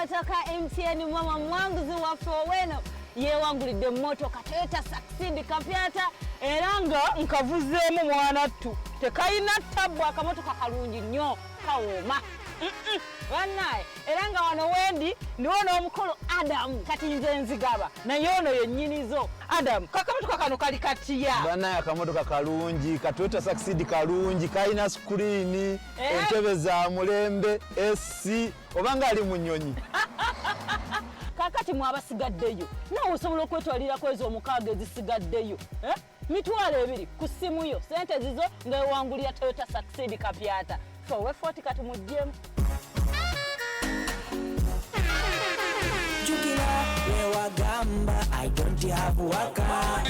Motoka MTN mama mwanguzi waffe oweno yewangulidde mmotoka Toyota Succeed kapyata era nga nkavuzeemu mwanattu tekayina ttabu akamotoka kalungi nnyo kawooma bannaye era nga wano wendi ndiwo n'omukolo Adamu kati nze nzigaba naye ono yennyinizo Adamu kakamotoka kano kali katiya bannaye akamotoka kalungi ka Toyota Succeed kalungi kalina screen entebe za mulembe AC obanga ali mu nnyonyi kakati mwabasigaddeyo nawe osobola okwetwalirako ezo omukaaga ezisigaddeyo mitwalo 2 ku ssimu yo sente zizo ng'ewangulira Toyota Succeed kapyata fowe 40 kati mujjemu Jukila wewagamba I don't have waka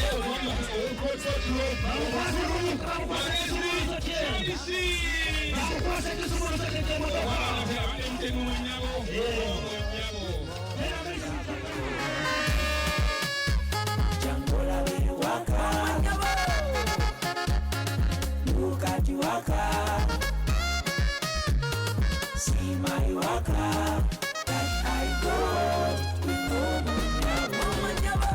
Jangola wewaka Lukati waka See my waka that I go with Mama Nyabo.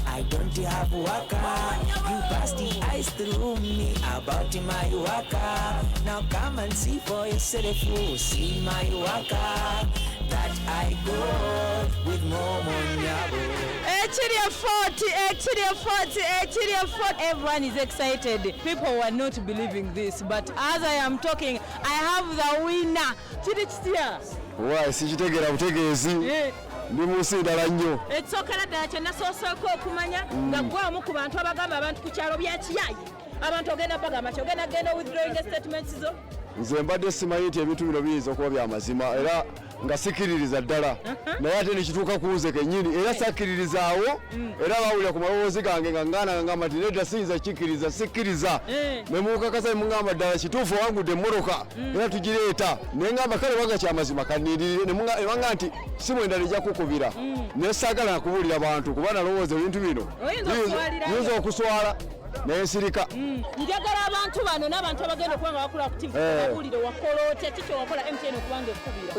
I don't have waka. You passed the ice through me about my waka. Now come and see for yourself. See my waka that I go with Momo Nyabo. Actually 40. Everyone is excited. People were not believing this, but as I am talking, I have the winner. Why sikitegera butegeezi ndi musindala nnyo ekisokera ddala kye nasooseko okumanya nga gwamu ku bantu abagamba abantu ku kyalo bya kiyayi abantu ogenda bagamba ti ogenda genda withdrawing statements zo nze mbadde simanyi nti ebintu bino biyinza okuba bya mazima era nga sikiririza ddala naye ate nekituuka ku nze kennyini era sakkiririzaawo era bawulira ku maloboozi gange nga ngana ngamba nti nedda siyinza kikkiriza sikkiriza ne mukakasa mungamba ddala kituufu owangudde emmotoka era tugireeta naye ngamba kale waga kyamazima kannindirire nebanga nti simwenda lijja kukubira naye saagala nakubuulira bantu kuba nalowooza ebintu bino yinza okuswala naye nsirika njagala abantu bano n'abantu abagenda okuba nga bakola active babuulire wakola otya kiki wakola MTN okubanga ekkubira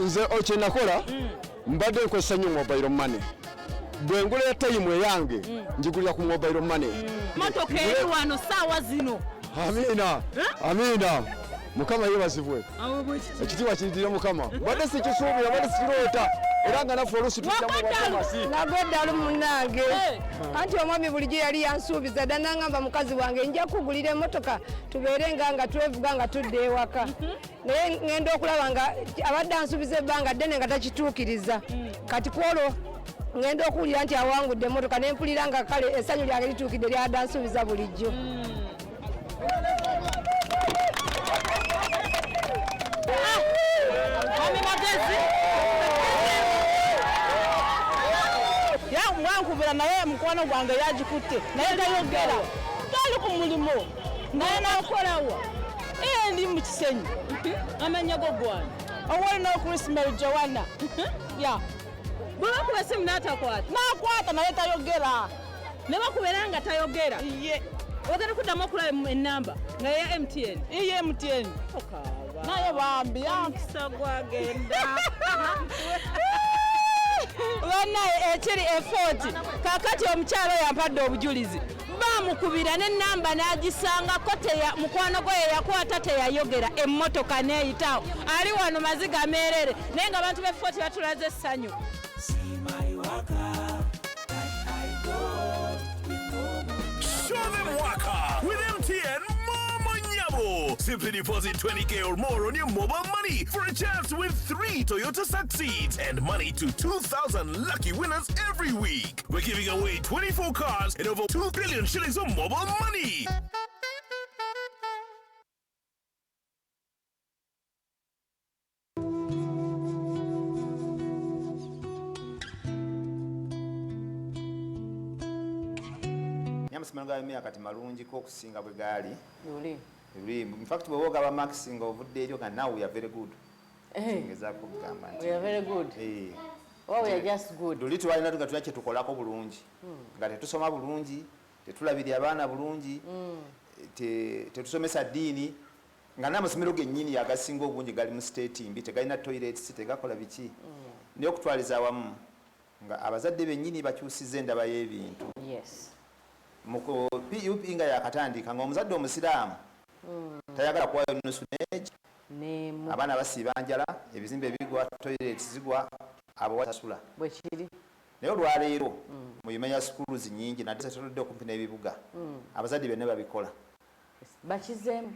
nze kye nakola mbadde nkozesa nnyo mobile money bwe ngula tayimu eyange njigulira ku mobile money motoka eri wano saawa zino amiina mukama yebazibwe ekitiibwa kiridire mukama badde sikisuubira badde sikiroota era nga naffe oluusi tukyamubaaamasi nagoddalu munnange anti omwami bulijjo yali yansuubiza dda nangamba mukazi wange nja kugulira emmotoka tubeere nga twevuga nga tudde ewaka naye ngenda okulaba nga abadde ansuubiza ebbanga ddene nga takituukiriza kati kwolwo ngenda okuwulira nti awangudde emmotoka ne mpulira nga kale essanyu lyange lituukidde lyadde ansuubiza bulijjo yankubira naye mukwano gwange yagikutte naye tayogera tali ku mulimo naye nakolawa ndi mu kisenyi amanya go gwana owalina okurisimeri jowana bwebakuba esimu nakwata naye tayogera ne bakubera nga tayogera ogenda kuddamu okulaba ennamba naye MTN iye MTN naye bambi yankisa gwagenda bannaye ekiri e40 kakati omukyalo yampadde obujulizi bamukubira n'ennamba n'agisangako mukwano gwe yakwata teyayogera emmotoka n'eyitawo ali wano maziga meerere naye nga abantu be40 batulaze essanyu Show them waka with MTN Momo Nyabo. Simply deposit 20K or more on your mobile money for a chance to win 3 Toyota Succeeds and money to 2,000 lucky winners every week. We're giving away 24 cars and over 2 billion shillings of mobile money. amasomero ga Umeya kati malungiko okusinga bwe gaali. Yuli. In fact bwe wogaba Max nga ovudde eryo kana now we are very good. Ngezaako kugamba nti. We are very good. Oh, we are just good. Luli twalina tugatula kye tukolako bulungi. Nga tetusoma bulungi, tetulabirira abaana bulungi, tetusomesa ddiini. Nga n'amasomero gennyini agasinga obungi gali mu state mbi tegalina toilets tegakola biki. Naye okutwaliza awamu nga abazadde bennyini bakyusiza endaba y'ebintu. Yes. Mu PUP nga yakatandika nga omuzadde omusiraamu tayagala kuwayo nusu neegi. Abaana basiiba njala, ebizimbe bigwa, toilets zigwa, abo basasula. Bwe kiri. Naye olwaleero mu Umeya schools nnyingi nadde zetuludde okumpi n'ebibuga abazadde benne babikola. Bakizeemu.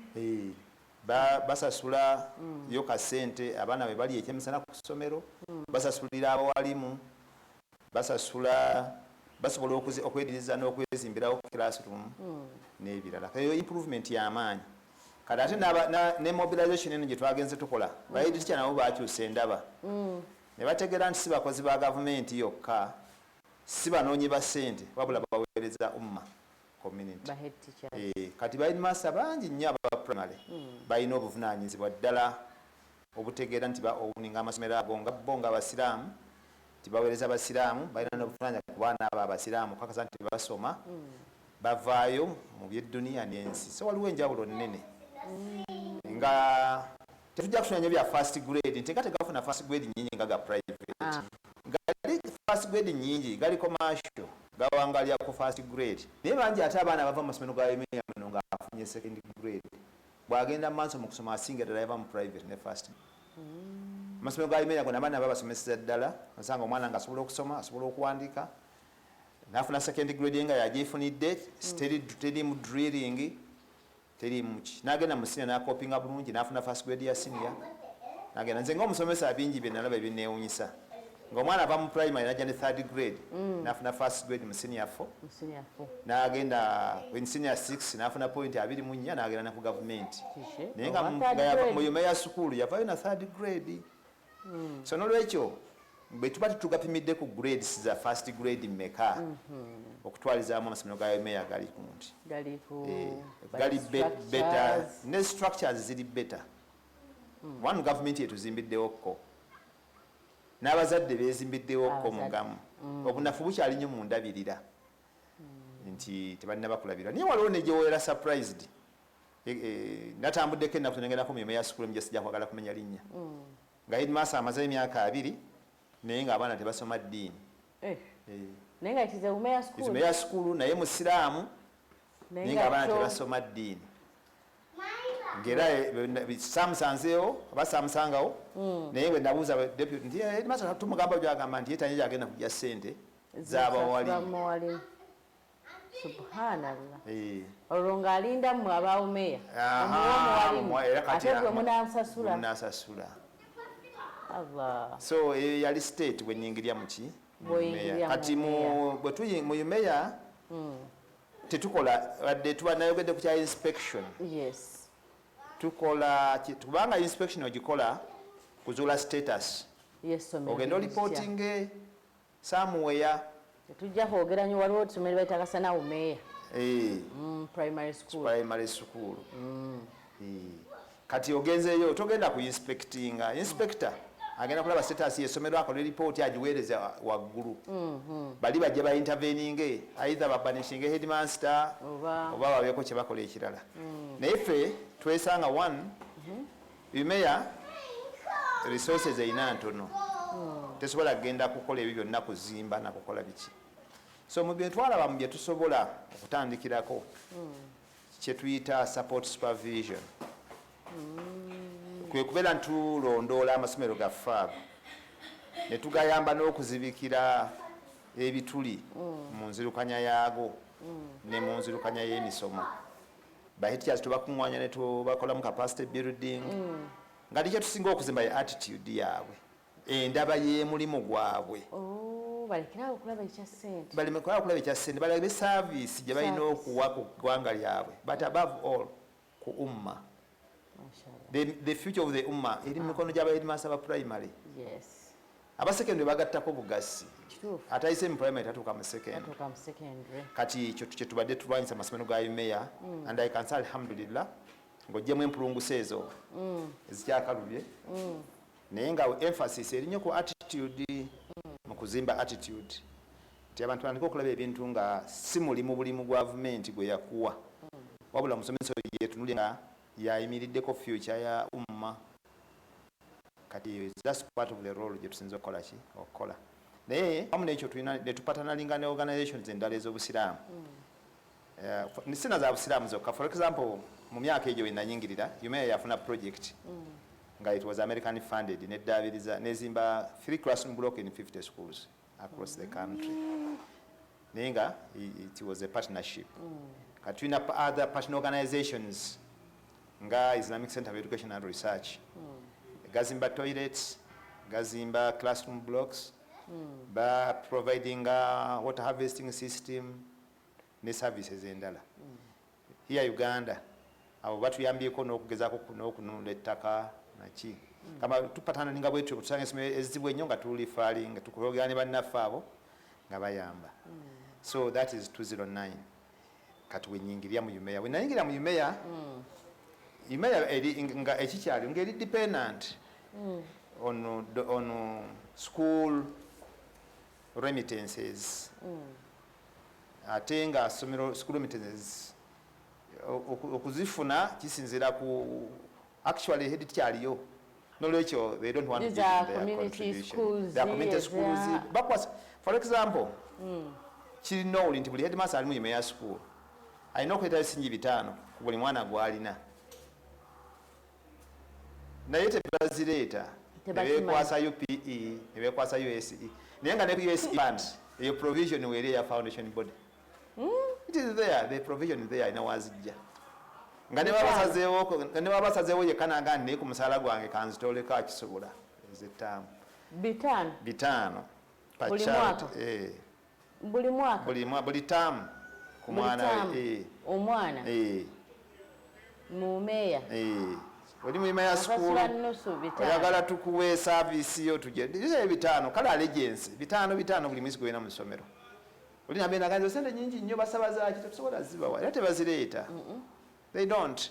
Basasula yo kasente abaana be bali ekyemisana ku ssomero, basasulira abawalimu, basobola okwediriza n'okwezimbirawo classroom n'ebirala. Eyo improvement y'amaanyi. Kati ate ne mobilization eno gye twagenze tukola bayidikya nabo bakyusa endaba ne bategeera nti si bakozi ba gavumenti yokka, si banoonyi ba ssente wabula baweereza umma community. Kati headmaster bangi nnyo aba primary balina obuvunaanyizibwa ddala obutegeera nti owuninga amasomero ago nga bo nga abasiraamu tibaweereza abasiraamu balina n'obuvunaanyizibwa ku baana abo abasiraamu kakasa nti basoma bavaayo mu by'edduniya n'ensi. So waliwo enjawulo nnene nga tetujja kufuna nnyo bya first grade nti nga tegafuna first grade nnyingi nga ga private gali first grade nnyingi gali commercial gawangalya ku first grade naye bangi ate abaana bava mu masomero ga Umeya muno ng'afunye second grade bw'agenda mu maaso mu kusoma asinga ddala yava mu private ne first. Amasomero ga Umeya gonna abaana babasomeseza ddala osanga omwana ng'asobola okusoma asobola okuwandiika n'afuna second grade nga yagyefunidde teri mu drilling teri muki n'agenda mu senior n'akopinga bulungi n'afuna first grade ya senior n'agenda nze ng'omusomesa bingi bye nalaba ebinneewunyisa ng'omwana ava mu primary n'ajja ne third grade n'afuna first grade mu senior 4 n'agenda in senior 6 n'afuna point 24 n'agenda ne ku gavumenti naye nga mu Umeya school yavayo na third grade. So n'olwekyo bwe tuba tetugapimidde ku grades za first grade mmeka okutwalizaamu amasomero ga Umeya gali kunti gali better ne structures ziri better. One government yetuzimbiddewo n'abazadde beezimbiddewo mugamu obunafu bukyali nnyo mu ndabirira nti tebalina bakulabira. Naye waliwo ne gyewoera surprised natambuddeko ennaku tenengendako mu Umeya school mujja sijja kwagala kumenya linnya nga headmaster amaze emyaka 2 naye ng'abaana tebasoma ddiini. Naye nga kize Umeya school naye musiraamu naye ng'abaana tebasoma ddiini. Ng'era samusanzeewo oba samusangawo naye bwe nabuuza deputy nti headmaster tumugamba gyagamba nti yetanye gyagenda kujja ssente z'abawalimu. Subhanallah. Olwo ng'alinda mmwe aba Umeya omuwalimu ate gwe munansasula. So yali state bwe nnyingirya muki kati bwe tuli mu Umeya tetukola wadde tuba nayogedde ku kya inspection. Tukola kubanga inspection ogikola kuzuula status ogenda reporting somewhere. Tujja kwogera nnyo waliwo tusomero bayita Kasana Umeya primary school. Kati ogenzeeyo togenda ku inspectinga inspector agenda kulaba status y'essomero akola report agiweereza waggulu bali bajja ba intervening either babanishinge headmaster oba babeeko kye bakola ekirala. Naye ffe twesanga one Umeya resources eyina ntono tesobola kugenda kukola ebyo byonna kuzimba na kukola biki. So mu bye twalaba mu bye tusobola okutandikirako kye tuyita support supervision kwe kubeera ntulondoola amasomero gaffe ago ne tugayamba n'okuzibikira ebituli mu nzirukanya yaago ne mu nzirukanya y'emisomo. Bahitias tubakuŋŋwanya ne tubakolamu capacity building nga dikye tusinga okuzimba ye attitude yaabwe endaba y'emulimu gwabwe balekera okulaba ekyasente balabe service gye balina okuwa ku ggwanga lyabwe but above all ku umma. The future of the umma eri mu mikono gy'aba headmaster ba primary. aba secondary bagattako bugasi atayise mu primary tatuuka mu secondary kati ekyo kye tubadde tulwanyisa amasomero ga UMEA and I can say alhamdulillah ng'oggyemu empulungusa ezo ezikyakalubye naye nga emphasis erinyo ku attitude mu kuzimba attitude nti abantu bandika okulaba ebintu nga si mulimu bulimu gavumenti gwe yakuwa wabula musomesa yetunulye nga yayimiriddeko future ya umma kati that's part of the role gye tusinza okukola naye wamu n'ekyo tulina netupatanalinga ne organizations endala ez'obusiraamu nisina za busiraamu zokka for example mu myaka egyo wenanyingirira UMEA yafuna project nga it was American funded neddaabiriza nezimba 3 classroom block in 50 schools across the country naye nga it was a partnership kati tulina other partner organizations nga Islamic Center of Education and Research gazimba toilets gazimba classroom blocks ba providing water harvesting system ne services endala here Uganda abo batuyambyeko n'okugezaako n'okununula ettaka naki kama tupatana ninga bwetyo kutusanga esime ezibwe nnyo nga tuli falinga tukologane bannaffe abo nga bayamba so that is 209 kati wenyingirya mu UMEA wenayingira mu UMEA UMEA nga ekikyali ngeri dependent on school remittances ate nga school remittances okuzifuna kisinzira ku actually head kyaliyo nolwekyo they don't want to give their contribution their community schools backwards for example kirino nti buli headmaster ali mu UMEA school alina okwetaba ebisingi 5 ku buli mwana gwalina naye tebazireeta nebekwasa UPE nebekwasa USE naye nga ne USE fund eyo provision weri ya foundation body it is there the provision is there inawazijja nga ne babasazeewo yekanagandi naye ku musaala gwange kanzitoleko akisobola ez'ettaamu 5 buli mwaka buli mwaka buli taamu ku mwana omwana mu UMEA oli mu UMEA school oyagala tukuwe service yo tujje ndize 5 kale allegiance 5 buli mwezi gwena mu ssomero oli nabena ganzo sente nyingi nnyo basaba zaaki tetusobola zibawa era tebazireeta they don't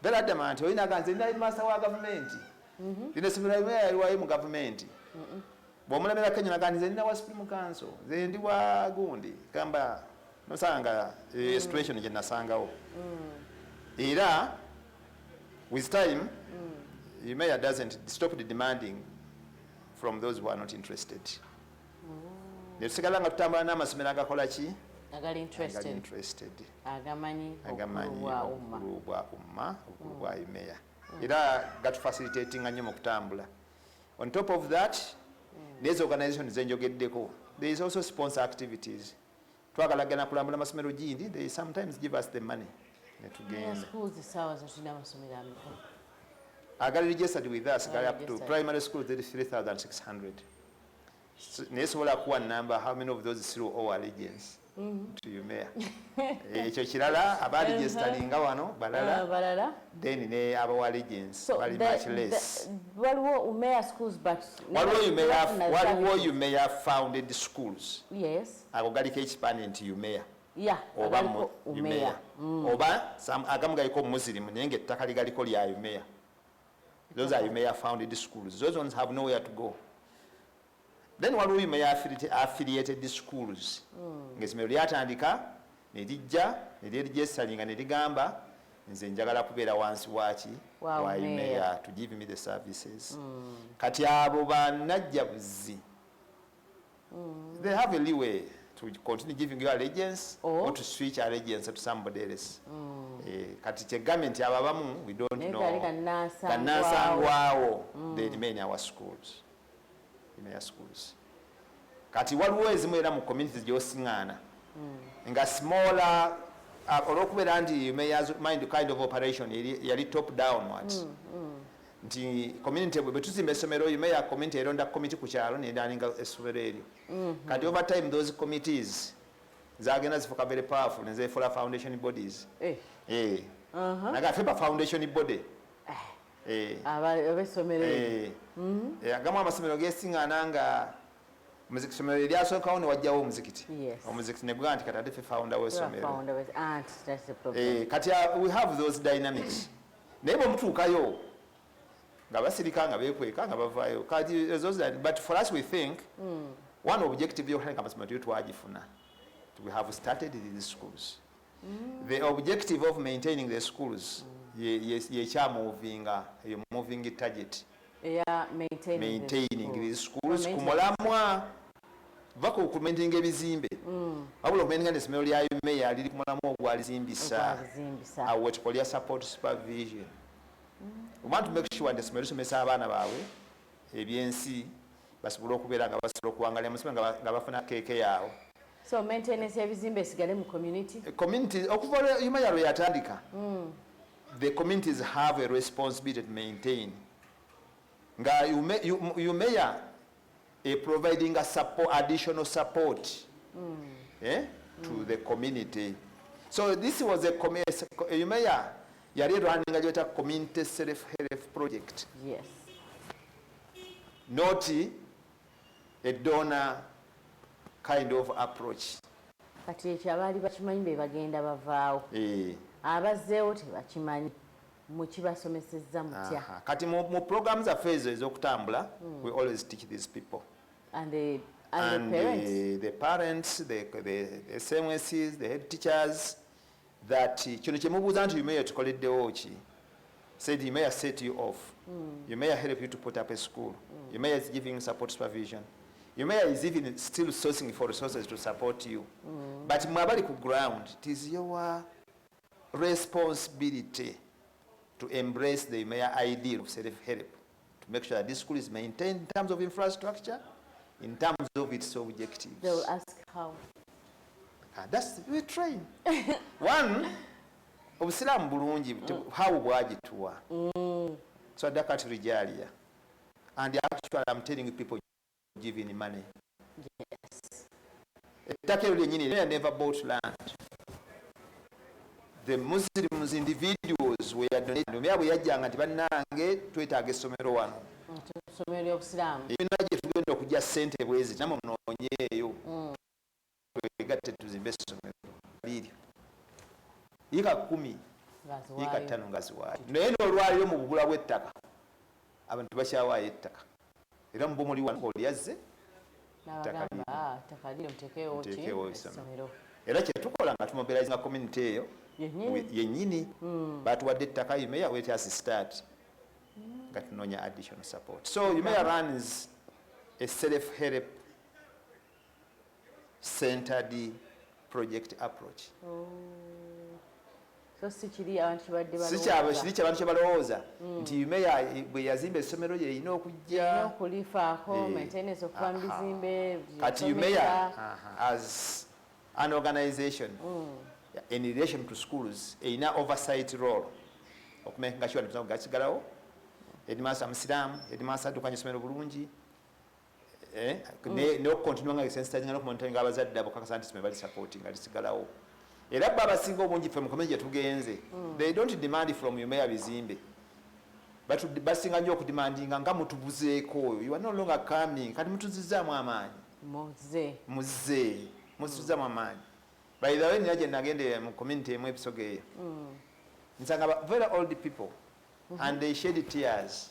bela adamant olina ganzo ndina master wa government ndina semera UMEA yaliwayo mu government bw'omulemera Kenya naganize ndina wa Supreme Council ze ndi wa gundi gamba nosanga situation gye nasangawo era with time UMEA doesn't stop the demanding from those who are not interested netusigala nga tutambula n'amasomero agakola ki agali interested agamanyi obukulu bwa umma obukulu bwa UMEA era gatufacilitatinga nnyo mu kutambula on top of that these organizations zenjogeddeko there is also sponsor activities twagalagana kulambula amasomero gindi they sometimes give us the money netugenda agali registered with us gali up to primary school 3,600 nesobola kuwa number how many of those still owe allegiance to UMEA ekyo kirala abaregisteringa wano balala then ne abawa allegiance bali much less waliwo UMEA schools but waliwo UMEA founded schools yes ago galiko ekipande nti UMEA oba mu UMEA oba agamu galiko muslim naye nga ettaka ligaliko lya UMEA those are UMEA founded schools those ones have nowhere to go then waliwo UMEA affiliated schools ng'essomero lyatandika ne lijja ne lyerigisitalinga ne ligamba nze njagala kubeera wansi waki wa UMEA to give me the services kati abo bannajjabuzi they have a leeway to continue giving you allegiance or to switch allegiance to somebody else kati kye government ababamu we don't know kannasangwawo they remain our schools UMEA schools kati waliwo ezimu era mu communities gyosiŋŋaana nga smaller olw'okubeera nti UMEA's kind of operation yali top downward nti community bwe tuzimba essomero UMEA community eronda committee ku kyalo nedaninga essomero eryo kati over time those committees zagenda zifuka very powerful nezeefula foundation bodies naga fepa foundation body abesomero agamu amasomero gesingana nga muzikiti somero eryasookawo ne wajjawo omuzikiti omuzikiti ne gwa nti kati ate ffe founder w'essomero kati we have those dynamics naye bwe mutuukayo nga basirika nga beekweka nga bavaayo kati but for us we think one objective y'okutalika amasomero tuyo twagifuna we have started these schools the objective of maintaining the schools yekyamovinga eyo moving target maintaining these schools kumulamwa vako okumentinga ebizimbe wabula okumentinga n'essomero lya meya liri kumulamwa ogwalizimbisa awetkolya support supervision we want to make sure nti essomero lisomesa abaana baabwe ebyensi basobole okubeera nga basobola okuwangalira mu ssomero nga bafuna keeke yaabwe. So maintenance y'ebizimbe esigale mu community okuva Umeya lwe yatandika the communities have a responsibility to maintain nga Umeya providing a additional support to the community. So this was a Umeya yali running a community self-help project. Yes. Not a donor kind of approach. Kati ekyo abaali bakimanyi be bagenda bavaawo abazzeewo tebakimanyi mukibasomesezza mutya kati mu programs zaffe ezo ez'okutambula we always teach these people and the parents the parents the SMSs the head teachers that kino kye mubuuza nti you may tukoleddewo ki said you may set you off you may help you to put up a school you may is giving support supervision you may is even still sourcing for resources to support you but mwabali ku ground it is your responsibility to embrace the ideal of self-help to make sure that this school is maintained in terms of infrastructure in terms of its objectives. They will ask how. That's we train. One obusiramu bulungi how bwagituwa so that rijalia and actually I'm telling people giving money. Yes. They never bought land. The Muslims individuals were donated. Bwe yajjanga nti bannange twetaaga essomero wano. Essomero y'obusiraamu. Yonna gye tugenda okujja ssente bwezi namwe munoonyeeyo. Twegatte tuzimbe essomero. Liri. Yika 10. Yika 5 nga ziwaayo. Naye n'olwaliro mu bugula bw'ettaka. Abantu bakyawaayo ettaka. Era mu bumuli wano lyazze. N'abagamba ttaka liri muteekewo essomero. Era kye tukola nga tumobilizinga community eyo yennyini batuwadde ettaka Umeya wait as start nga tunoonya additional support. So Umeya runs a self-help centered project approach. So sikiri abantu kibadde abantu kye balowooza nti Umeya bwe yazimba essomero lye erina okujja okulifaako maintenance okuva mu bizimbe kati Umeya as an organization in relation to schools erina oversight role okumenga sure nti gasigalawo headmaster musiraamu headmaster addukanya essomero bulungi n'okukontinua nga sensitizing n'okumonitoringa abazadde abo kakasa nti essomero bali supporting nga lisigalawo era bba abasinga obungi ffe mu komenti gye tugenze they don't demand from Umeya bizimbe basinga nnyo okudimandinga nga mutubuzeeko you are no longer coming kati mutuzizzaamu amaanyi mutuzizzaamu amaanyi. By the way, nina gye nagende mu community emu episogo eyo nsanga very old people and they shed tears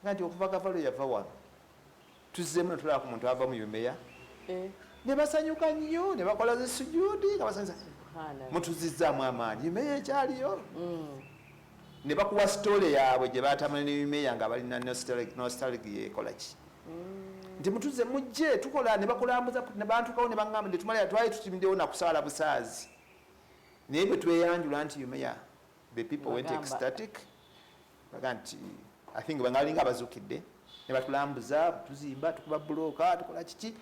nga nti okuva gavalo yava wano tuzzeemu netulaba ku muntu ava mu Umeya ne basanyuka nnyo ne bakola zisujudi nga basanyusa mutuzizzaamu amaanyi Umeya ekyaliyo ne bakuwa story yaabwe gye baatamula ne Umeya nga balina nostalgia ekola ki nti mutuze mujje tukola ne bakulambuza ne bantukawo ne baŋŋamba nti tumalira twali tutimiddewo na kusaala busaazi naye bwe tweyanjula nti Umeya the people went ecstatic baga nti I think bangalinga abazuukidde ne batulambuza tuzimba tukuba bulooka tukola kiki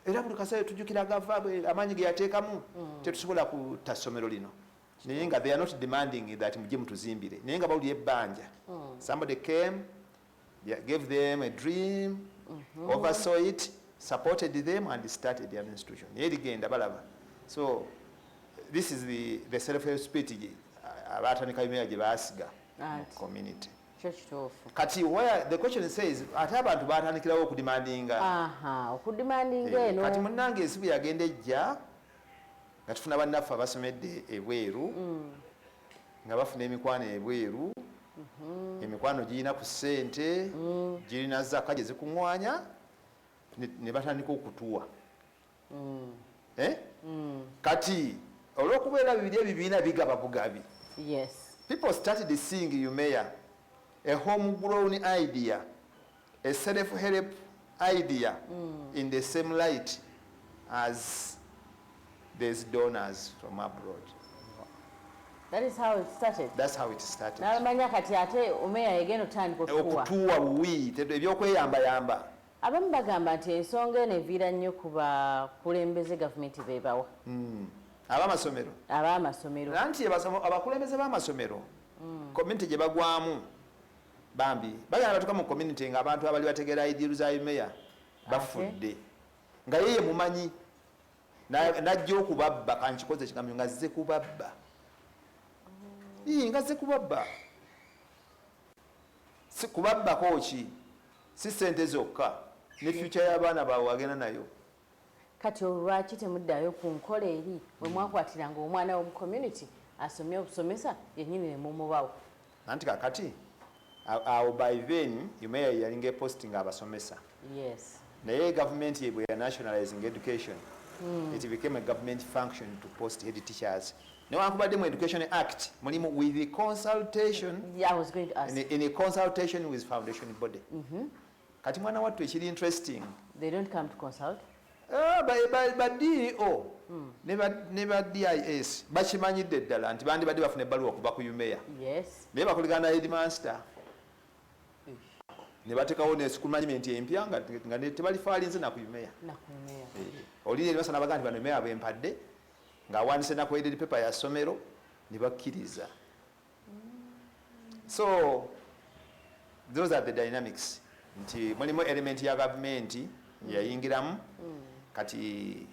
era buli kaseera tujjukira gava amaanyi ge yateekamu tetusobola kutta ssomero lino naye nga they are not demanding that mujje mutuzimbire naye nga bawulira ebbanja somebody came gave them a dream oversaw it supported them and started their institution naye ligenda balaba. So this is the self-help spirit abatandika Umeya gye baasiga mu community. kati where the question says ate abantu batandikirawo okudimandinga okudimandinga eno kati munnange ensibu yagenda ejja nga tufuna bannaffe abasomedde ebweru nga bafuna emikwano ebweru emikwano girina ku ssente girina zaka gye zikuŋŋwanya ne batandika okutuwa kati olw'okubeera bibiri ebibiina bigaba bugabi people started seeing Umea a homegrown idea, a self-help idea in the same light as there's donors from abroad. That is how it started. That's how it started. Nalemanya kati ate Umea yegenda otandika okutuwa buwi ebyokweyambayamba. Abamu bagamba nti ensonga eno eviira nnyo ku bakulembeze gavumenti beebawa. Ab'amasomero. Nanti abakulembeze b'amasomero community gye bagwamu bambi bagenda batuka mu community nga abantu abali bategeera idiru za Umea bafudde nga yeye mumanyi najja okubabba kankikoze ekigambo nga zze kubabba nga zze kubabba si kubabbako ki si ssente zokka ne future y'abaana baabwe wagenda nayo. Kati olwaki temuddayo ku nkola eri bwe mwakwatiranga omwana w'omu community asomye obusomesa yennyini ne mumubawo anti kakati awo by then Umea yalinga eposting abasomesa naye government bwe ya nationalizing education it became a government function to post head teachers newankubadde mu education act mulimu with the consultation in a consultation with foundation body kati mwana wattu ekiri interesting they don't come to consult ba DO ne ba DIS bakimanyidde ddala nti bandibadde bafuna ebbaluwa okuva ku Umea naye bakoligana na headmaster ne batekawo ne school management empya nga tebalifaalinze na ku Umea oliri ebasa nabaga nti bano Umea bempadde ng'awandiise na kweded paper ya ssomero ne bakkiriza. So those are the dynamics nti mulimu element ya gavumenti yayingiramu kati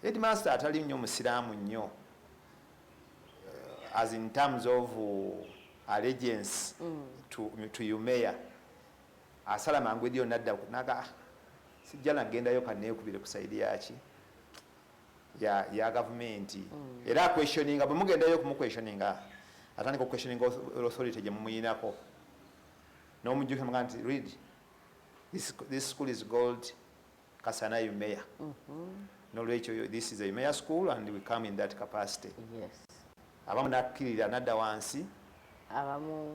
headmaster atali nnyo musiraamu nnyo as in terms of allegiance to Umea asala mangu ediyo nadda naga sijja nagendayo kaneekubire ku saidi yaki ya gavumenti era questioninga bwe mugendayo kumuquestioninga atandika questioning authority gye mumuyinako n'omujjuke muga nti read this school is called Kasana Umea nolwekyo this is a Umea school and we come in that capacity. Abamu nakkirira nadda wansi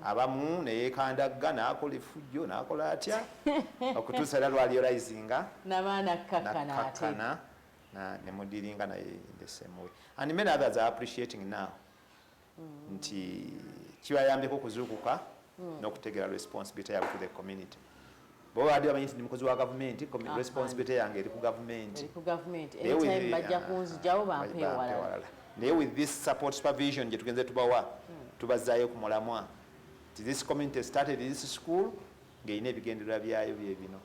abamu neyeekandagga n'akola effujjo n'akola atya okutuusa era lwaliorizinga nakakkana nemudiringa naye in the same way and many others are appreciating now nti kibayambyeko okuzuukuka n'okutegeera responsibility yabwe to the community. Bo adi amanyi nti mukozi wa gavumenti responsibility yange eri ku gavumenti bajja kunzijawo bampe ewalala naye with this support supervision gye tugenze tubawa tubazaayo ku mulamwa nti this community started this school ng'erina ebigendererwa byayo bye bino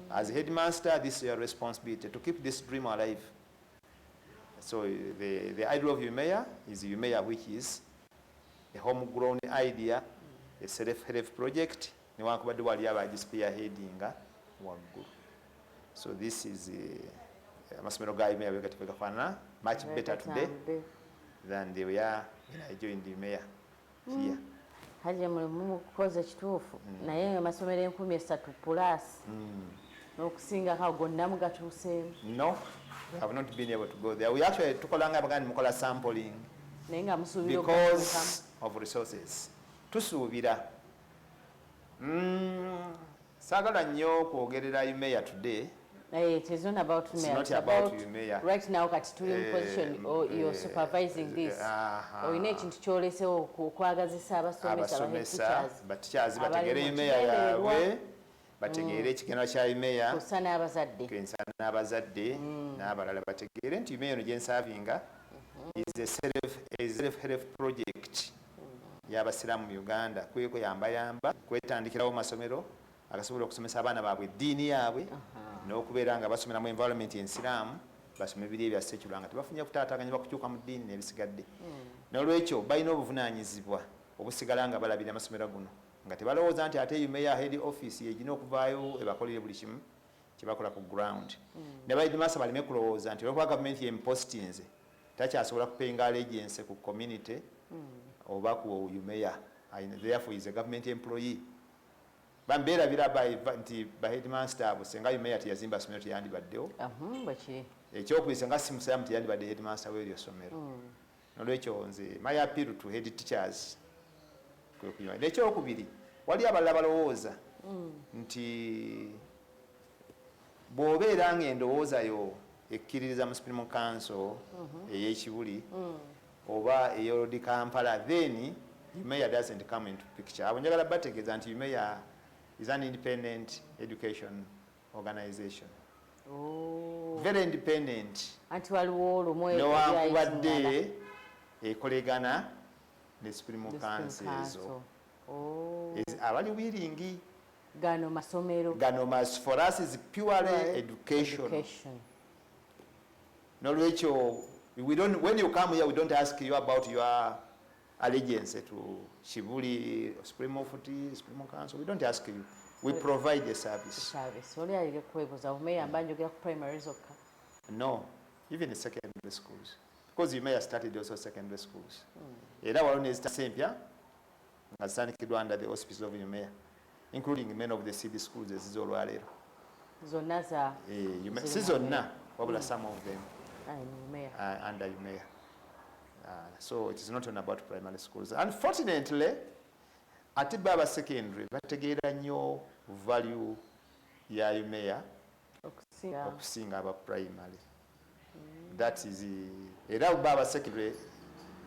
as headmaster this is your responsibility to keep this dream alive. So the idea of Umea is Umea which is a homegrown idea, a self-help project newankubadde wali abaji spearheadinga waggulu. So this is amasomero ga Umea begatife gafaanana much better today than they were when I joined Umea here. Hajji mulimu kukoza kituufu naye amasomero 13 plus n'okusinga kawo gonna mugatuuseemu. No, we have not been able to go there. We actually tukolanga bagandi mukola sampling naye nga musuubira because of resources. Tusuubira saagala nnyo kwogerera Umea today. It is not about Umea. It's not about Umea. Right now kati tuli in position or you're supervising this. Oyina ekintu kyolesewo okwagazisa abasomesa teachers bategere Umea yaabwe bategere ekigendererwa kya Umea kensa n'abazadde n'abalala bategere nti Umea eno gyensavinga is a self-help project y'abasiraamu mu Uganda kwekuyambayamba kwetandikirawo masomero agasobola okusomesa abaana baabwe eddiini yaabwe n'okubeera nga basomera mu environment ensiraamu basome biri ebya secular nga tebafunye kutaataganya bakukyuka mu ddiini n'ebisigadde n'olwekyo balina obuvunaanyizibwa obusigala nga balabira amasomero guno nga tebalowooza nti ate umeya head office yegina okuvaayo ebakolere buli kimu kyebakola ku ground ne baidimasa baleme kulowooza nti olwokuba gavumenti yempostinze takyasobola kupayinga allegiance ku community oba ku umeya therefore is a government employee bambeerabira nti baheadmaster abo senga umeya teyazimba somero teyandibaddewo ekyokubisa nga simusalamu teyandibadde headmaster w'eryo somero nolwekyo nze my appeal to head teachers nekyokubiri wali abalala balowooza nti bw'obeera nga endowoozayo ekkiririza mu Supreme Council ey'ekibuli oba ey'olodi Kampala then umeya doesn't come into picture. Abo njagala bategeeza nti umeya is an independent education organization. Very independent. Anti waliwo olumwe newankubadde ekolegana ne Supreme Council ezo. Abali wiringi gano masomero for us is purely education. Nolwekyo when you come here we don't ask you about your allegiance to Shibuli, Supreme Office, Supreme Council. We don't ask you. We provide the service. Only I get primary. No, even the secondary schools. Because you may have started also secondary schools. That one is the same, yeah? As under the auspices of Umeya, including many of the city schools. This is all right. Zonaza. Season some of them under Umeya. So it is not only about primary schools. Unfortunately, at Baba Secondary, bategeera nnyo value ya umeya okusinga aba primary. That is era Baba Secondary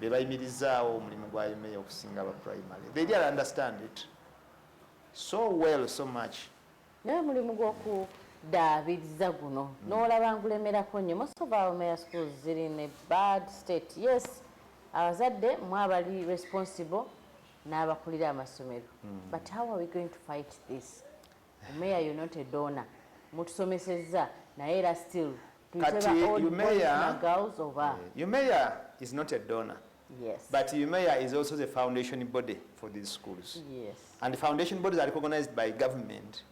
be bayimirizaawo omulimu gwa umeya okusinga aba primary. They didn't understand it so well, so much. Naye mulimu gw'okudaabiriza guno n'olaba ngulemerako nnyo. Most of our umeya schools are in a bad state. Yes, abazadde mwabali responsible n'abakulira amasomero. But how are we going to fight this? Umeya, you're not a donor. Mutusomesezza naye era still Umeya is not a donor. Yes. But Umeya is also the foundation body for these schools. Yes. And the foundation bodies are recognized by government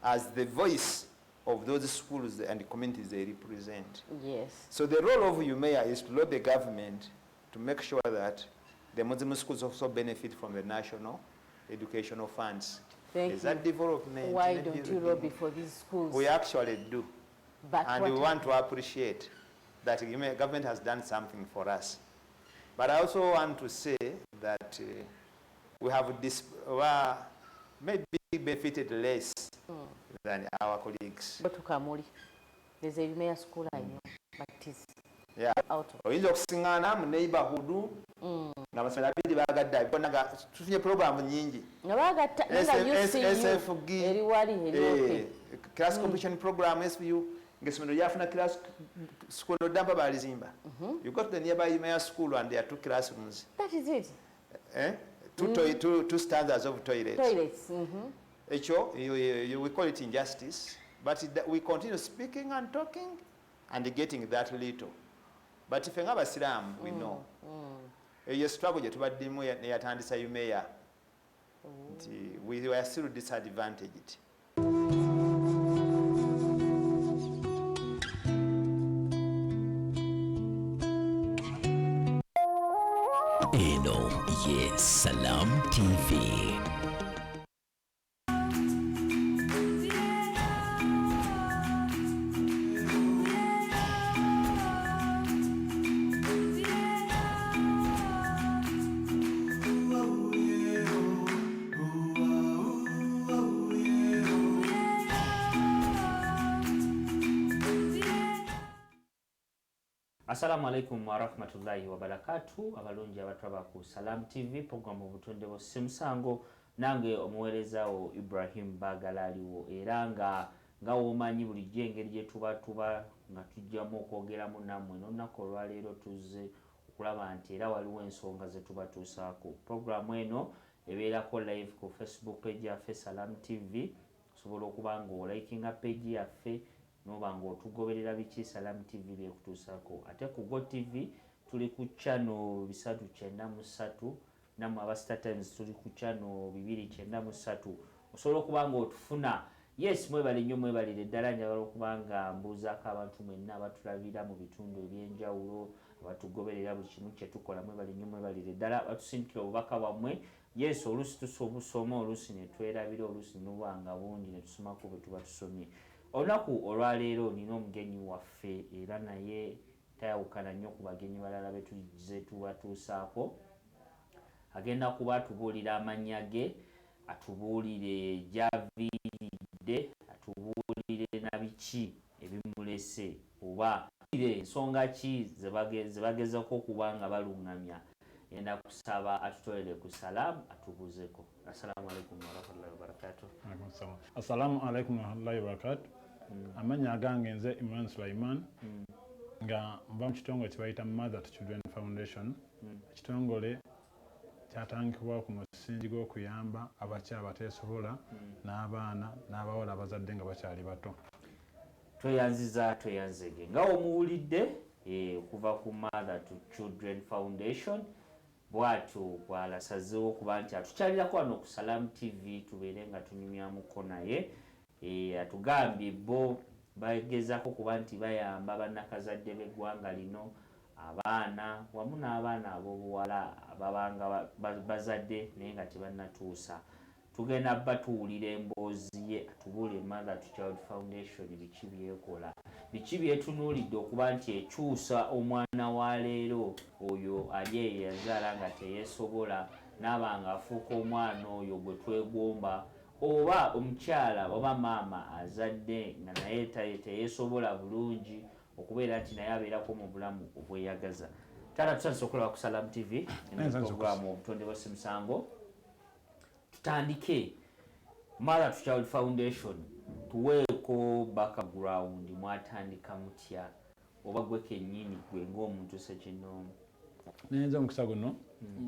as the voice of those schools and the communities they represent. Yes. So the role of Umeya is to lobby the government to make sure that the Muslim schools also benefit from the national educational funds. Thank That development. Why don't you lobby for these schools? We actually do. But and we want to appreciate that the government has done something for us. But I also want to say that we have maybe benefited less than our colleagues. There's a Umeya school I know, but it's out of oyinza okusiŋŋaana mu neighborhood ng'amasomero abiri bagadde abikonaga tufunye programu nyingi SFG class competition program SFU ng'essomero lyafuna class school dampa balizimba. You go to the nearby Umeya school and there are 2 classrooms. That is it. Two standards of toilets. Ekyo we call it injustice, but we continue speaking and talking and getting that little. But if ng'abasiraamu we know eyo struggle gye tubaddemu neyatandisa Umeya nti we were still disadvantaged. Eno ye Salam TV. Assalamu alaikum wa rahmatullahi wa barakatuh. Abalungi abatwaba ku Salam TV program obutonde bo Simusango nange omuweerezaawo Ibrahim Bagalaliwo era nga womanyi bulijjo engeri gye tuba nga tujjamu okwogeramu nammwe n'olunaku olwaleero tuzze okulaba nti era waliwo ensonga ze tubatuusaako. Programu eno ebeerako live ku Facebook page yaffe Salam TV. Osobola okuba ng'olikinga page yaffe noba ng'otugoberera biki Salam TV byekutuusaako. Ate ku Go TV tuli ku channel 393 namwe aba Star Times tuli ku channel 293 osobola okuba nga otufuna. Yes, mwebale nnyo mwebalire ddala njagala okuba nga mbuuzaako abantu mwenna abatulabira mu bitundu ebyenjawulo abatugoberera buli kimu kye tukola mwebale nnyo mwebalire ddala batusindikira obubaka bwammwe. Yes, oluusi tusoma oluusi ne twerabira oluusi nuba nga bungi ne tusomako bwe tuba tusomye. Olunaku olwaleero nina omugenyi waffe era naye tayawukana nnyo ku bagenyi balala betuze tubatuusaako. Agenda kuba atubuulira amannya ge, atubuulire gy'aviiridde, atubuulire na biki ebimulese oba ensonga ki ze bagezako okuba nga baluŋŋamya. Yenda kusaba atutolere ku salaamu atubuuzeko. Assalamu alaikum warahmatullahi wabarakatuh. Assalamu alaikum warahmatullahi wabarakatuh. Amanya agange nze Imran Sulaiman nga mba mu kitongole kye bayita Mother to Children Foundation. Ekitongole kyatandikibwa ku musingi gw'okuyamba abakyala abateesobola n'abaana n'abawala abazadde nga bakyali bato. Tweyanzege nga omuwulidde okuva ku Mother to Children Foundation bwatu bwalasazeewo okuba nti atukyalirako wano ku Salam TV tubeere nga tunyumyamuko naye. Atugambye bo bagezaako kuba nti bayamba bannakazadde b'eggwanga lino, abaana wamu n'abaana ab'obuwala ababanga bazadde naye nga tebannatuusa. Tugenda batuwulira emboozi ye atubuule Mother to Child Foundation biki byekola, biki byetunuulidde okuba nti ekyusa omwana wa leero oyo ali eyazaala nga teyeesobola n'aba nga afuuka omwana oyo gwe twegomba, oba omukyala oba maama azadde nga naye teyeesobola bulungi okubeera nti naye abeerako mu bulamu obweyagaza. Taata tutandise okulaba ku Salam TV programu obutonde bw'esse musango. Tutandike Mother to Child Foundation, tuweeko background mwatandika mutya oba gwe kennyini gwe ng'omuntu Ssekinnoomu. Nayinza omukisa guno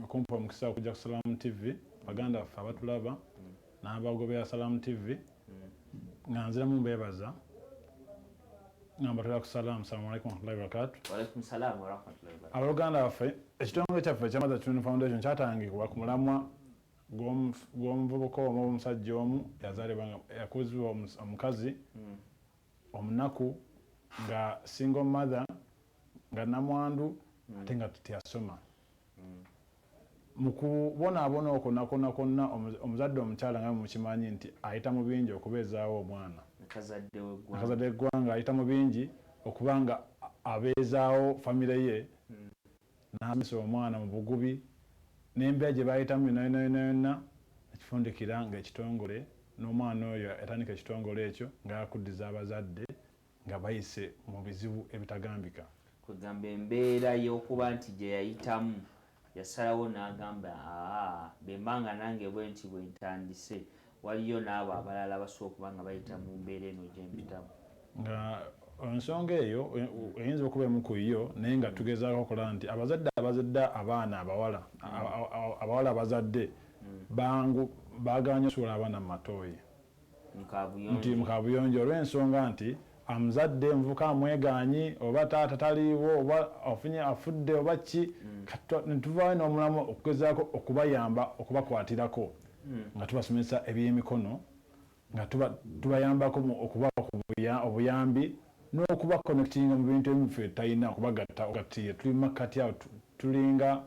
okumpa omukisa okujja ku Salam TV baganda baffe abatulaba n'abagobera Salam TV nga nziramu mbeebaza nga mbatulira ku Salam. Assalamu alaikum warahmatullahi wabarakatuh. Wa alaikum salaam warahmatullahi wabarakatuh. Abaluganda baffe ekitongole kyaffe kya Mother to Children Foundation kyatangibwa ku mulamwa gw'omuvubuka omu omusajja omu yazaalibwa yakuzibwa omukazi omunaku nga single mother nga namwandu ate nga teyasoma. Mu kubonaabona okwo nakonna omuzadde omukyala nga mukimanyi nti ayita mu bingi okubeezaawo omwana. Akazadde w'eggwanga ayita mu bingi okuba nga abeezaawo famire ye n'amisa omwana mu bugubi n'embeera gye bayitamu yonna ekifundikira ng'ekitongole n'omwana oyo yatandika ekitongole ekyo ng'akuddiza abazadde nga bayise mu bizibu ebitagambika. Kugamba embeera y'okuba nti gye yayitamu yasalawo n'agamba bembanga nange bwe nti bwe ntandise waliyo n'abo abalala basobola okuba nga bayita mu mbeera eno gye mpitamu. Nga ensonga eyo eyinza okuba emu ku yo naye nga tugezaako okola nti abazadde abaana abawala abazadde bangu baaganya osuula abaana mu matooyi nti mukabuyonjo olw'ensonga nti amuzadde nvuka amweganyi oba taata taliiwo oba afudde oba ki netuvaayo n'omulamu okugezaako okubayamba okubakwatirako nga tubasomesa ebyemikono nga tubayambako okuba obuyambi n'okuba connectinga mu bintu ebimu ffe talina okubagatta okatiye tuli makkati awo tulinga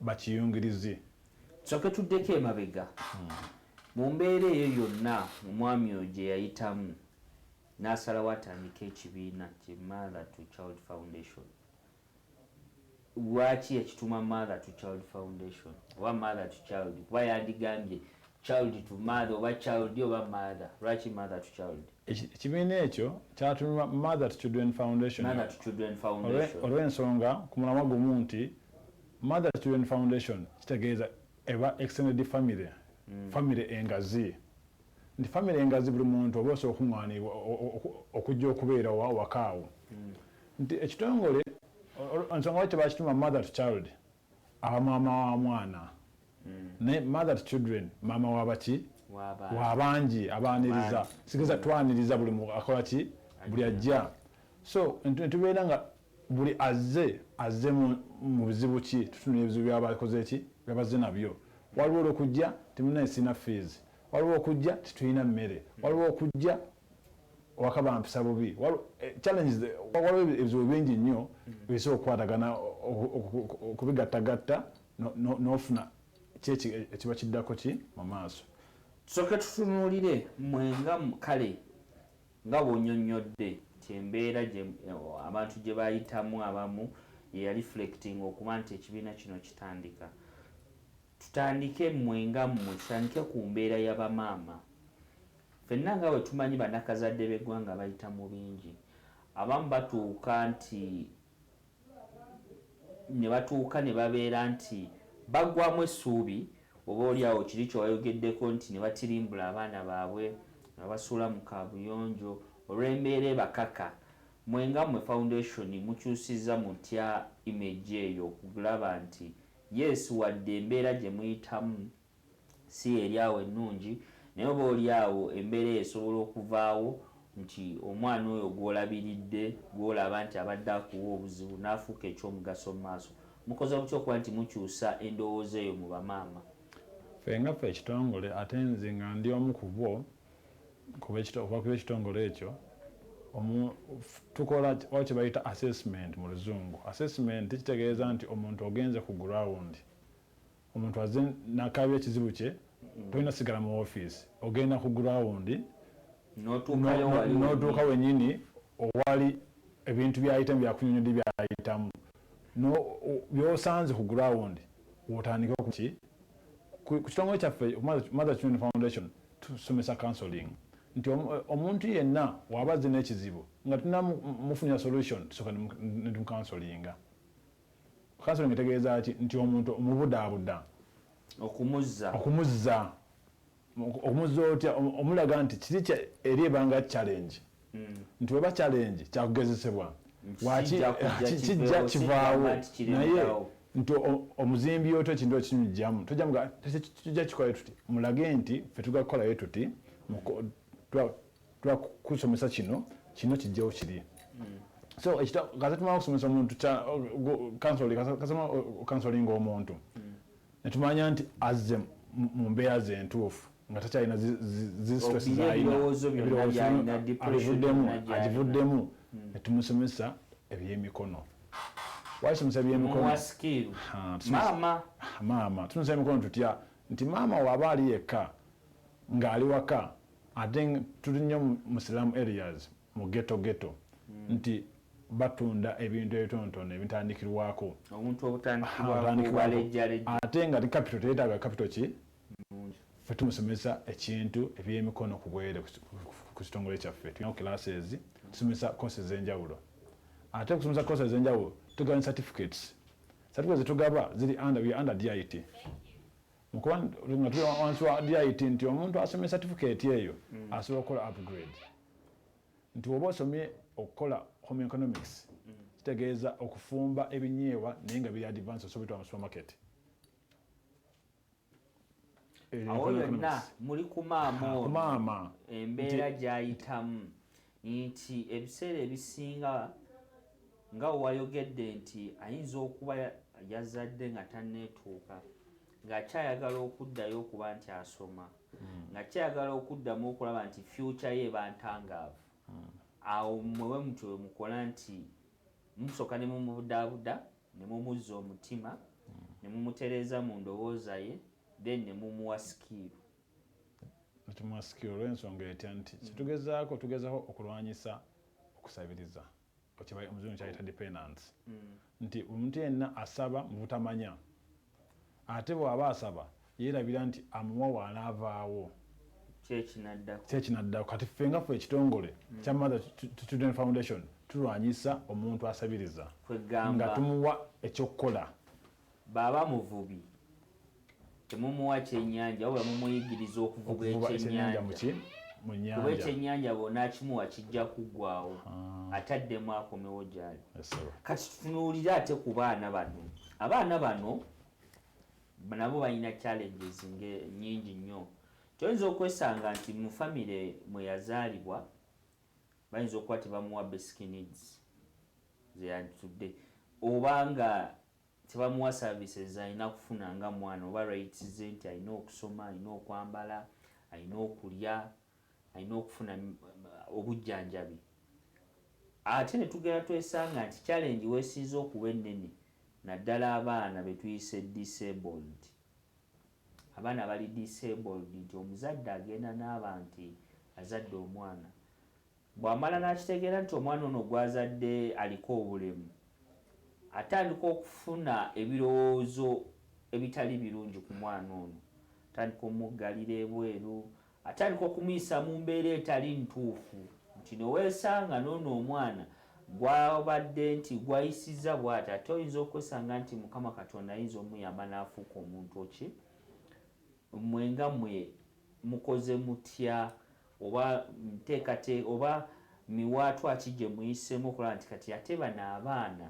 bakiyungirizi. Tusooke tuddeko emabega mu mbeera eyo yonna omwami oyo gye yayitamu n'asalawo atandika ekibiina ki Mother to Child Foundation. Lwaki ekituma Mother to Child Foundation oba Mother to Child kuba yandigambye child to mother oba child oba mother, lwaki Mother to Child? Ekibiina ekyo kyatumiddwa Mother to Children Foundation olw'ensonga ku mulamwa gumu nti Mother to Children Foundation kitegeeza eba extended family, family engazi. Nti family engazi buli muntu oba osobola okuŋŋaanibwa okujja okubeera wakaawo. Nti ekitongole ensonga lwaki bakituma Mother to Child abamaama wa mwana ne Mother to Children maama wabaki wabangi abaniriza sigeza twaniriza buli akola ki buli ajja. So ntubeera nga buli azze mu bizibu ki tutunula ebizibu byabakoze ki byabazze nabyo waliwo okujja temuna sina fees waliwo okujja tetulina mmere waliwo okujja wakaba mpisa bubi challenges waliwo ebizibu bingi nnyo bisobola okukwatagana okubigattagatta n'ofuna ekiba kiddako ki mu maaso tusooke tutunuulire mwenga kale nga bw'onnyonnyodde nti embeera abantu gye bayitamu abamu ye reflecting okuba nti ekibiina kino kitandika tutandike mwenga mmwe tutandike ku mbeera y'abamaama ffenna nga bwe tumanyi bannakazadde b'eggwanga bayita mu bingi abamu batuuka nti ne batuuka ne babeera nti baggwamu essuubi oba oliawo kiri kyewayogeddeko nti ne batirimbula abaana baabwe nga basuula mu kaabuyonjo olw'embeera bakaka mwenga mmwe foundation mukyusizza mutya image eyo okulaba nti yes wadde embeera gye muyitamu si eryawo ennungi naye oba oliawo embeera esobola okuvaawo nti omwana oyo gw'olabiridde gw'olaba nti abadde akuwa obuzibu n'afuuka ekyomugaso mu maaso mukoze butya okuba nti mukyusa endowooza eyo mu bamaama fenga ffe ekitongole ate nze nga ndi omu ku bo kuba ekitongole ekyo tukola kye bayita assessment mu luzungu assessment kitegeeza nti omuntu ogenze ku ground omuntu azze nakabya ekizibu kye tolina sigala mu office ogenda ku ground n'otuuka wenyini owali ebintu byayitamu byakunyonyodde byayitamu byosanze ku ground wotandika okuki ku kitongole kyaffe Mother Children Foundation tusomesa counseling nti omuntu yenna waba azze n'ekizibu nga tulina mufunira solution tusooka ne tumucounselinga counseling etegeeza ki nti omuntu omubudaabuda okumuzza otya omulaga nti kiri eri ebanga challenge nti weba challenge kyakugezesebwa kijja kivaawo naye nti omuzimbi otyo ekintu ekimujjamu tujja kikola tuti mulage nti ffe tugakolayo tuti twakusomesa kino kijjawo kiri so kasa tumala okusomesa omuntu counseling omuntu netumanya nti azze mu mbeera ze entuufu nga takyalina stress agivuddemu netumusomesa ebyemikono wasomesa ebyemikono maama tumusomesa emikono tutya nti maama waba ali yekka ng'ali waka ate tuli nnyo mu slum areas mu ghetto nti batunda ebintu ebitonotono ebitandikirwako ate nga ti capital teetaaga capital ki ffe tumusomesa ekintu ebyemikono ku bwere ku kitongole kyaffe tulina ku classes tusomesa courses ez'enjawulo ate kusomesa courses ez'enjawulo tugaba certificates zetugaba ziri under DIT mukuba nga tuli wansi wa DIT nti omuntu asomye certificate eyo asobola okukola upgrade nti oba osomye okukola home economics kitegeeza okufumba ebinyeebwa naye nga biri advance osobitwa mu supermarket awo yonna muli kumaama embeera gyayitamu nti ebiseera ebisinga nga wayogedde nti ayinza okuba yazadde nga tanneetuuka ng'akyayagala okuddayo okuba nti asoma ng'akyayagala okuddamu okulaba nti future ye eba ntangaavu awo mwewe mutwe mukola nti musoka ne mumubudaabuda ne mumuzza omutima ne mumutereeza mu ndowooza ye then ne mumuwa skill netumuwa skill olw'ensonga etya nti tugezaako okulwanyisa okusabiriza omuzungu kyayita dependence nti omuntu yenna asaba mu butamanya ate bw'aba asaba yeerabira nti amuwa wanaavaawo kyekinaddako kati ffe nga ffe ekitongole kya Mother Children Foundation tulwanyisa omuntu asabiriza nga tumuwa ekyokukola baba muvubi temumuwa kyennyanja wabula mumuyigiriza okuvuba ekyennyanja kuba ekyennyanja bwona akimuwa kijja kuggwawo ataddemu akomewo gyali kati tutunuulire ate ku baana bano abaana bano nabo balina challenges nnyingi nnyo toyinza okwesanga nti mu famire mwe yazaalibwa bayinza okuba tebamuwa basic needs ze yatudde obanga tebamuwa services alina kufuna nga mwana oba rights ze nti alina okusoma alina okwambala alina okulya alina okufuna obujjanjabi ate ne tugenda twesanga nti challenge weesiiza okuba ennene naddala abaana betuyise disabled abaana bali disabled nti omuzadde agenda n'aba nti azadde omwana bw'amala n'akitegeera nti omwana ono gw'azadde aliko obulemu atandika okufuna ebirowoozo ebitali birungi ku mwana ono atandika omuggalira ebweru atandika okumuyisa mu mbeera etali ntuufu nti noweesanga n'ono omwana gwabadde nti gwayisiza bw'ati ate oyinza okwesanga nti mukama katonda ayinza omuyamba n'afuuka omuntu ki mmwe nga mmwe mukoze mutya oba nteekate oba miwaatwa ki gye muyisemu okulaba nti kati ate bano abaana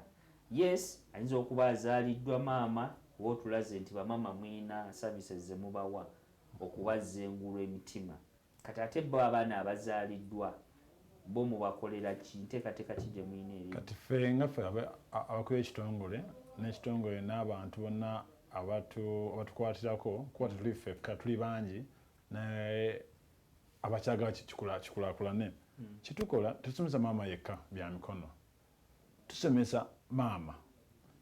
yes ayinza okuba azaaliddwa maama oba otulaze nti bamama mwina services ze mubawa okubazengulwa emitima kati ate bo abaana abazaaliddwa bo mubakolera ki nteekateeka ki gye mwina eri kati ffe nga ffe abakuba ekitongole n'ekitongole n'abantu bonna abatukwatirako kuba tetuli ffekka tuli bangi naye abakyagala kikulaakulane kitukola tusomesa maama yekka bya mikono tusomesa maama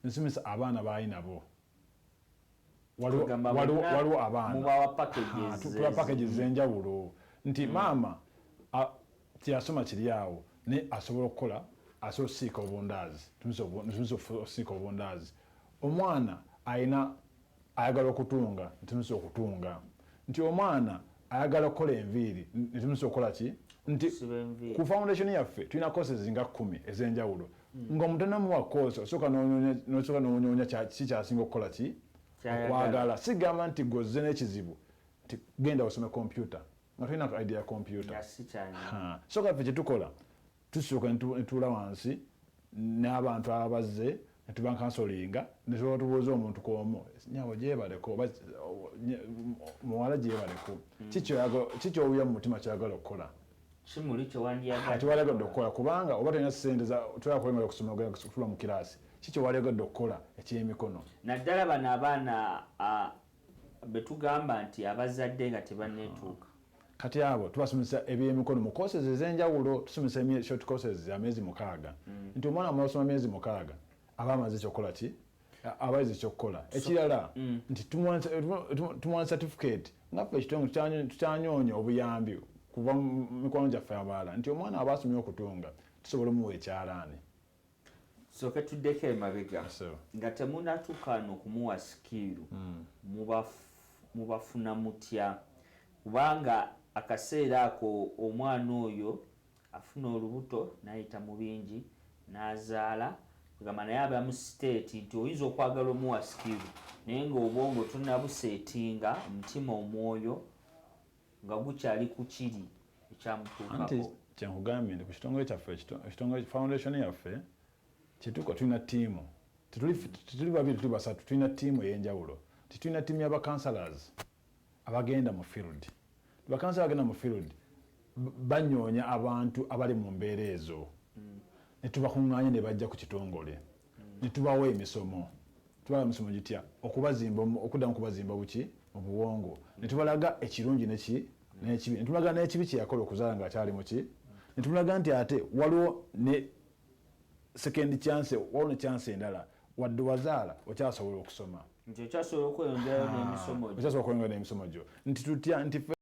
nsomesa abaana baali nabo waliwo abaana tuwa packages z'enjawulo nti maama tiyasoma kiri awo ne asobola okukola asobola okusiika obundaazi tusomesa okusiika obundaazi omwana ayagala okutunga tusomesa okutunga nti omwana ayagala okukola enviiri tusomesa okukola ki nti ku foundation yaffe tulina courses nga 10 ez'enjawulo ng'omuntu namuwa course osooka n'onoonya kikyasinga okukola ki okwagala sigamba nti gozze n'ekizibu nti genda osome computer nga tulina idea ya computer soka ffe kyetukola tusooka netuula wansi n'abantu abazze netuba kansolinga netuba tubuuza omuntu kwomu nyawo gyebaleko oba muwala gyebaleko kikyowuya mu mutima kyagala okukola kimuli kyewalagadde okukola kubanga oba tolina ssente tolakulemera okusoma ogenda kutula mu kiraasi kikyewalagadde okukola ekyemikono naddala bano abaana betugamba nti abazadde nga tebanneetuuka kati abo tubasomesa ebyemikono mu courses ez'enjawulo tusomesa short courses ya myezi 6 nti omwana amala osoma myezi 6 aba amaze ekyokukola ki abayizi ekyokukola ekirala nti tumuwa certificate ngaffe ekitongole tukyanyoonya obuyambi kuva mu mikwano gyaffe abaala nti omwana aba asomye okutunga tusobola omuwa ekyalaani soke tuddeko emabega nga temunatuukaano okumuwa sikiiru mubafuna mutya kubanga akaseera ako omwana oyo afuna olubuto n'ayita mu bingi n'azaala kugamba naye aba mu state nti oyinza okwagala omuwa sikiiru naye ng'obwongo tonabuseetinga omutima omwoyo nga gukyali ku kiri ekyamutuukako anti kyenkugambye nti ku kitongole kyaffe ekitongole foundation yaffe kyetuko tulina ttiimu tetuli babiri tuli basatu tulina ttiimu ey'enjawulo tulina ttiimu y'abacounselors abagenda mu field bacounselors abagenda mu field banyoonya abantu abali mu mbeera ezo ne tubakuŋŋaanya ne bajja ku kitongole ne tubawa emisomo tubawa emisomo gitya okuddamu kubazimba buki mu buwongo ne tubalaga ekirungi n'ekibi ne tubalaga n'ekibi kye yakola okuzaala ng'akyali mu ki ne tubalaga nti ate waliwo ne second chance waliwo ne chance endala wadde wazaala okyasobola okusoma nti okyasobola okweyongerayo n'emisomo gyo okyasobola okweyongerayo n'emisomo gyo nti tutya nti